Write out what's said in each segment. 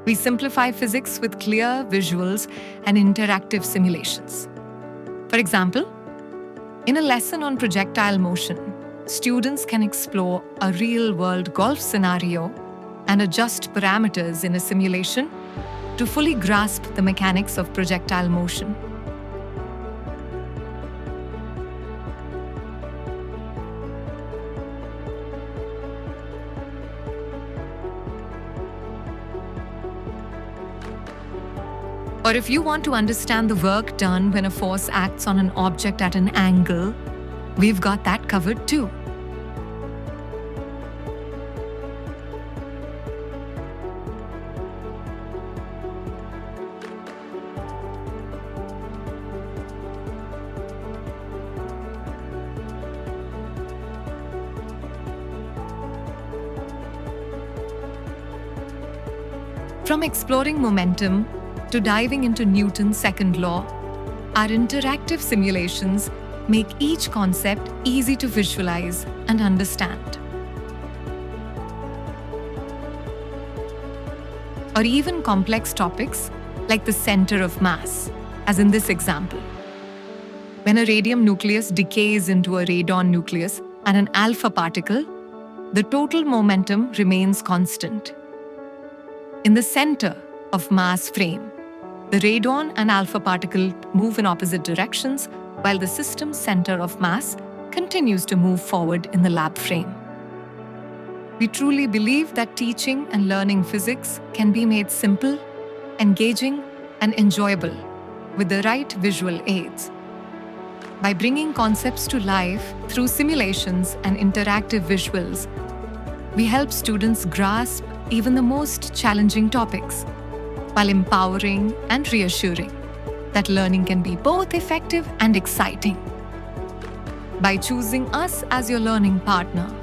We simplify physics with clear visuals and interactive simulations. For example, in a lesson on projectile motion, students can explore a real-world golf scenario and adjust parameters in a simulation to fully grasp the mechanics of projectile motion. Or if you want to understand the work done when a force acts on an object at an angle, we've got that covered too. From exploring momentum to diving into Newton's second law, our interactive simulations make each concept easy to visualize and understand. Or even complex topics like the center of mass, as in this example. When a radium nucleus decays into a radon nucleus and an alpha particle, the total momentum remains constant. In the center of mass frame, the radon and alpha particle move in opposite directions, while the system's center of mass continues to move forward in the lab frame. We truly believe that teaching and learning physics can be made simple, engaging, and enjoyable with the right visual aids. By bringing concepts to life through simulations and interactive visuals, we help students grasp even the most challenging topics, while empowering and reassuring that learning can be both effective and exciting. By choosing us as your learning partner,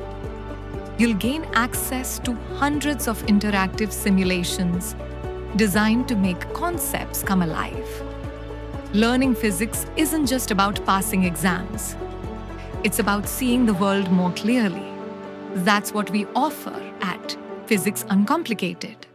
you'll gain access to hundreds of interactive simulations designed to make concepts come alive. Learning physics isn't just about passing exams. It's about seeing the world more clearly. That's what we offer at Physics Uncomplicated.